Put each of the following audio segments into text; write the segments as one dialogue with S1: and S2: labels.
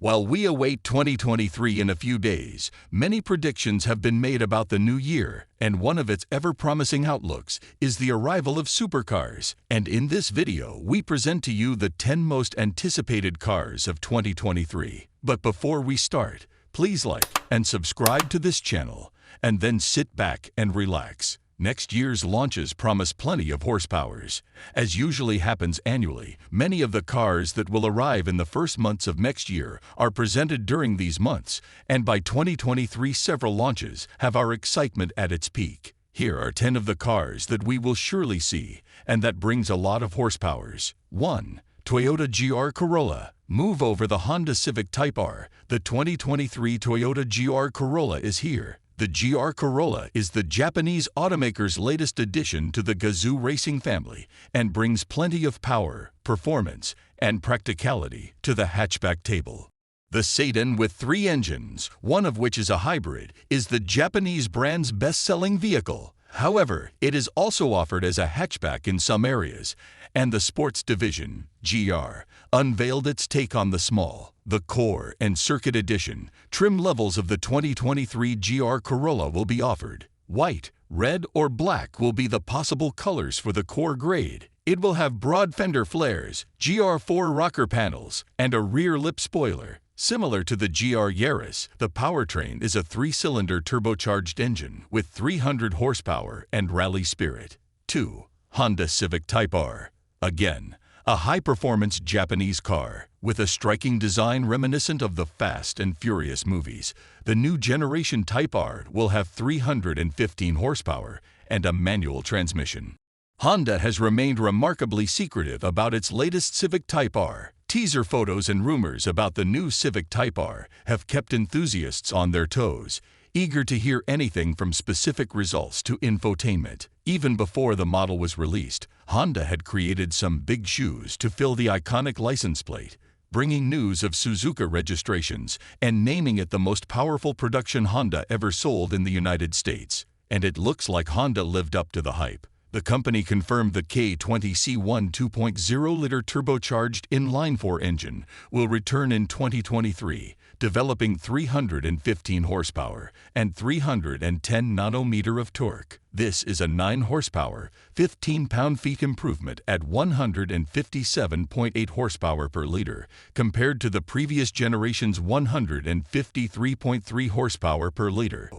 S1: While we await 2023 in a few days, many predictions have been made about the new year, and one of its ever-promising outlooks is the arrival of supercars. And in this video, we present to you the 10 most anticipated cars of 2023. But before we start, please like and subscribe to this channel, and then sit back and relax. Next year's launches promise plenty of horsepowers. As usually happens annually, many of the cars that will arrive in the first months of next year are presented during these months, and by 2023 several launches have our excitement at its peak. Here are 10 of the cars that we will surely see, and that brings a lot of horsepowers. 1. Toyota GR Corolla. Move over the Honda Civic Type R. The 2023 Toyota GR Corolla is here. The GR Corolla is the Japanese automaker's latest addition to the Gazoo racing family and brings plenty of power, performance, and practicality to the hatchback table. The sedan with 3 engines, one of which is a hybrid, is the Japanese brand's best-selling vehicle. However, it is also offered as a hatchback in some areas, and the sports division, GR, unveiled its take on the small, the Core, and Circuit Edition. Trim levels of the 2023 GR Corolla will be offered. White, red, or black will be the possible colors for the Core grade. It will have broad fender flares, GR4 rocker panels, and a rear lip spoiler. Similar to the GR Yaris, the powertrain is a 3-cylinder turbocharged engine with 300 horsepower and rally spirit. 2. Honda Civic Type R. Again, a high-performance Japanese car with a striking design reminiscent of the Fast and Furious movies. The new generation Type R will have 315 horsepower and a manual transmission. Honda has remained remarkably secretive about its latest Civic Type R. Teaser photos and rumors about the new Civic Type R have kept enthusiasts on their toes, eager to hear anything from specific results to infotainment. Even before the model was released, Honda had created some big shoes to fill the iconic license plate, bringing news of Suzuka registrations and naming it the most powerful production Honda ever sold in the United States. And it looks like Honda lived up to the hype. The company confirmed the K20C1 2.0-liter turbocharged inline-4 engine will return in 2023, developing 315 horsepower and 310 Nm of torque. This is a 9-horsepower, 15 pound-feet improvement at 157.8 horsepower per liter, compared to the previous generation's 153.3 horsepower per liter.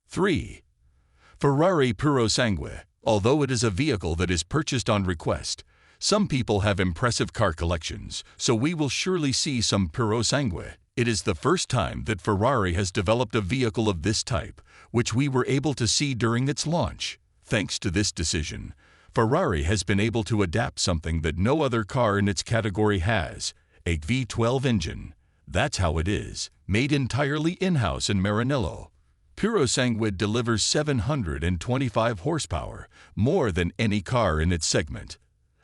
S1: 3. Ferrari Purosangue. Although it is a vehicle that is purchased on request, some people have impressive car collections, so we will surely see some Purosangue. It is the first time that Ferrari has developed a vehicle of this type, which we were able to see during its launch. Thanks to this decision, Ferrari has been able to adapt something that no other car in its category has: a V12 engine. That's how it is, made entirely in-house in Maranello. Purosangue delivers 725 horsepower, more than any car in its segment.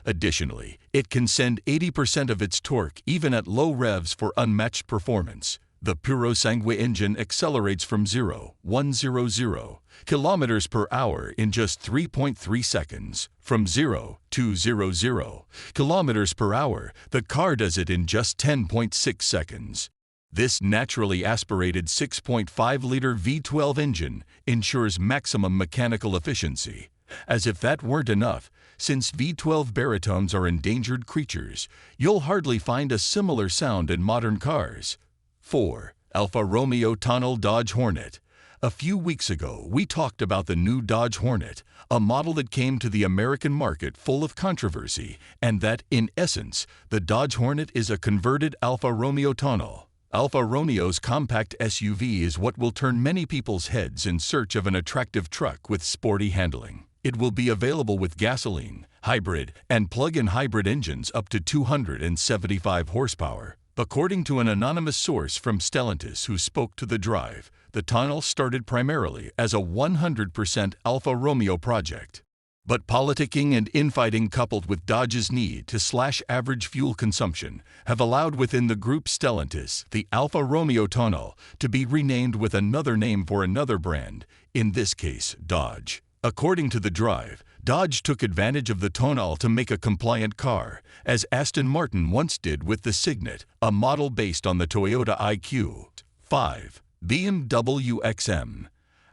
S1: Additionally, it can send 80% of its torque even at low revs for unmatched performance. The Purosangue engine accelerates from 0-100 kilometers per hour in just 3.3 seconds. From 0-000 kilometers per hour, the car does it in just 10.6 seconds. This naturally aspirated 6.5-liter V12 engine ensures maximum mechanical efficiency. As if that weren't enough, since V12 baritones are endangered creatures, you'll hardly find a similar sound in modern cars. 4. Alfa Romeo Tonale Dodge Hornet. A few weeks ago, we talked about the new Dodge Hornet, a model that came to the American market full of controversy, and that, in essence, the Dodge Hornet is a converted Alfa Romeo Tonale. Alfa Romeo's compact SUV is what will turn many people's heads in search of an attractive truck with sporty handling. It will be available with gasoline, hybrid, and plug-in hybrid engines up to 275 horsepower. According to an anonymous source from Stellantis who spoke to The Drive, the Tonale started primarily as a 100% Alfa Romeo project. But politicking and infighting coupled with Dodge's need to slash average fuel consumption have allowed within the group Stellantis the Alfa Romeo Tonale to be renamed with another name for another brand, in this case Dodge. According to The Drive, Dodge took advantage of the tonal to make a compliant car, as Aston Martin once did with the Signet, a model based on the Toyota IQ. 5. BMW XM.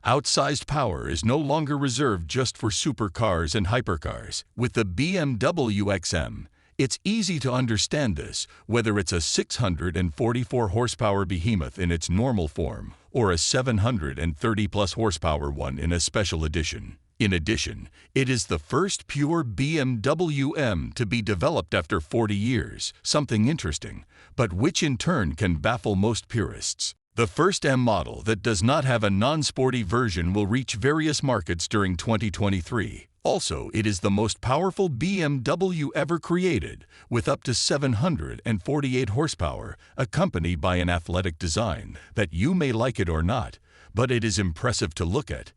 S1: Outsized power is no longer reserved just for supercars and hypercars. With the BMW XM, it's easy to understand this, whether it's a 644 horsepower behemoth in its normal form or a 730-plus horsepower one in a special edition. In addition, it is the first pure BMW M to be developed after 40 years, something interesting, but which in turn can baffle most purists. The first M model that does not have a non-sporty version will reach various markets during 2023. Also, it is the most powerful BMW ever created, with up to 748 horsepower, accompanied by an athletic design that you may like it or not, but it is impressive to look at.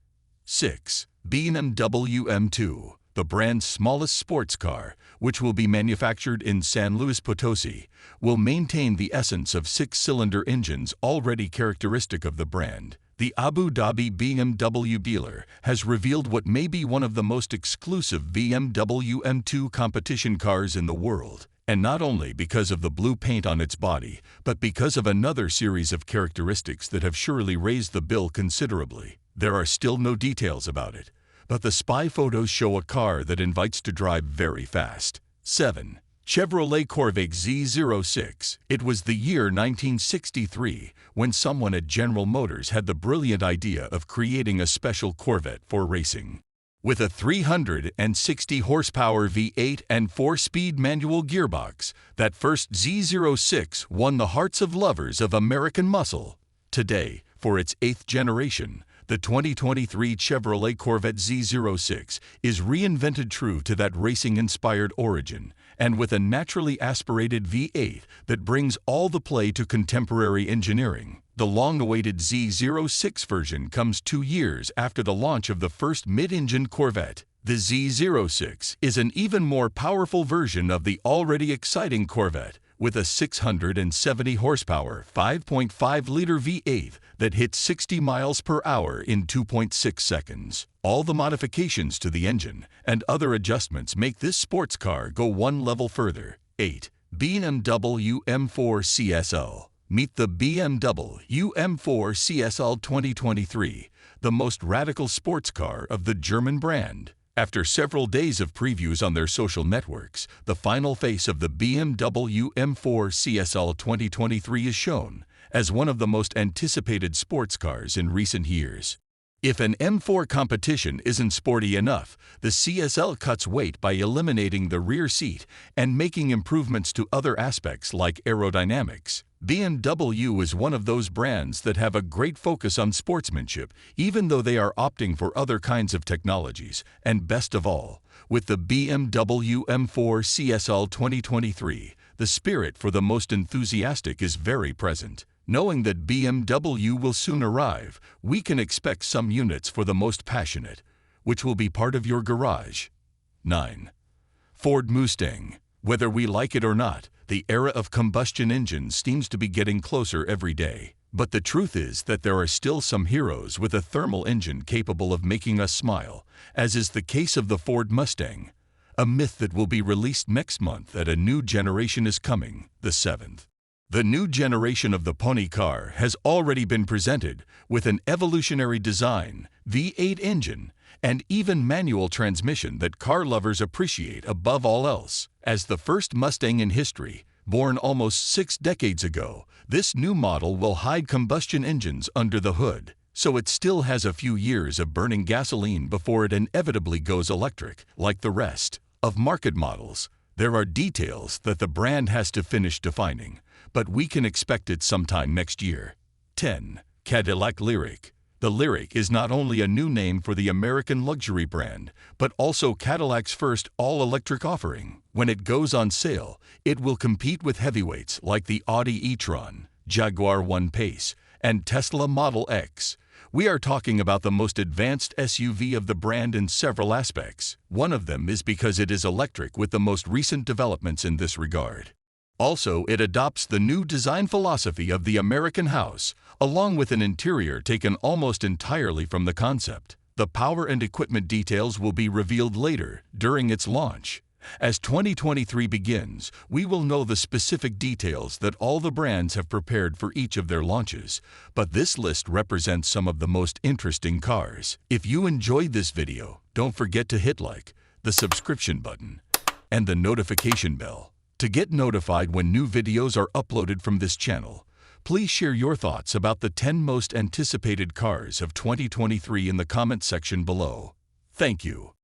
S1: 6. BMW M2, the brand's smallest sports car, which will be manufactured in San Luis Potosi, will maintain the essence of six-cylinder engines already characteristic of the brand. The Abu Dhabi BMW dealer has revealed what may be one of the most exclusive BMW M2 competition cars in the world, and not only because of the blue paint on its body, but because of another series of characteristics that have surely raised the bill considerably. There are still no details about it, but the spy photos show a car that invites to drive very fast. 7. Chevrolet Corvette Z06. It was the year 1963 when someone at General Motors had the brilliant idea of creating a special Corvette for racing. With a 360 horsepower V8 and 4-speed manual gearbox, that first Z06 won the hearts of lovers of American muscle. Today, for its 8th generation, the 2023 Chevrolet Corvette Z06 is reinvented true to that racing-inspired origin, and with a naturally aspirated V8 that brings all the play to contemporary engineering. The long-awaited Z06 version comes 2 years after the launch of the first mid-engine Corvette. The Z06 is an even more powerful version of the already exciting Corvette, with a 670 horsepower 5.5-liter V8 that hits 60 miles per hour in 2.6 seconds. All the modifications to the engine and other adjustments make this sports car go one level further. 8. BMW M4 CSL. Meet the BMW M4 CSL 2023, the most radical sports car of the German brand. After several days of previews on their social networks, the final face of the BMW M4 CSL 2023 is shown as one of the most anticipated sports cars in recent years. If an M4 competition isn't sporty enough, the CSL cuts weight by eliminating the rear seat and making improvements to other aspects like aerodynamics. BMW is one of those brands that have a great focus on sportsmanship, even though they are opting for other kinds of technologies. And best of all, with the BMW M4 CSL 2023, the spirit for the most enthusiastic is very present. Knowing that BMW will soon arrive, we can expect some units for the most passionate, which will be part of your garage. 9. Ford Mustang. Whether we like it or not, the era of combustion engines seems to be getting closer every day. But the truth is that there are still some heroes with a thermal engine capable of making us smile, as is the case of the Ford Mustang, a myth that will be released next month at A New Generation Is Coming, the 7th. The new generation of the pony car has already been presented with an evolutionary design, V8 engine, and even manual transmission that car lovers appreciate above all else. As the first Mustang in history, born almost 6 decades ago, this new model will hide combustion engines under the hood, so it still has a few years of burning gasoline before it inevitably goes electric, like the rest of market models. There are details that the brand has to finish defining, but we can expect it sometime next year. 10. Cadillac Lyriq. The Lyriq is not only a new name for the American luxury brand, but also Cadillac's first all-electric offering. When it goes on sale, it will compete with heavyweights like the Audi e-tron, Jaguar I-Pace, and Tesla Model X. We are talking about the most advanced SUV of the brand in several aspects. One of them is because it is electric with the most recent developments in this regard. Also, it adopts the new design philosophy of the American house, along with an interior taken almost entirely from the concept. The power and equipment details will be revealed later, during its launch. As 2023 begins, we will know the specific details that all the brands have prepared for each of their launches, but this list represents some of the most interesting cars. If you enjoyed this video, don't forget to hit like, the subscription button, and the notification bell to get notified when new videos are uploaded from this channel. Please share your thoughts about the 10 most anticipated cars of 2023 in the comment section below. Thank you.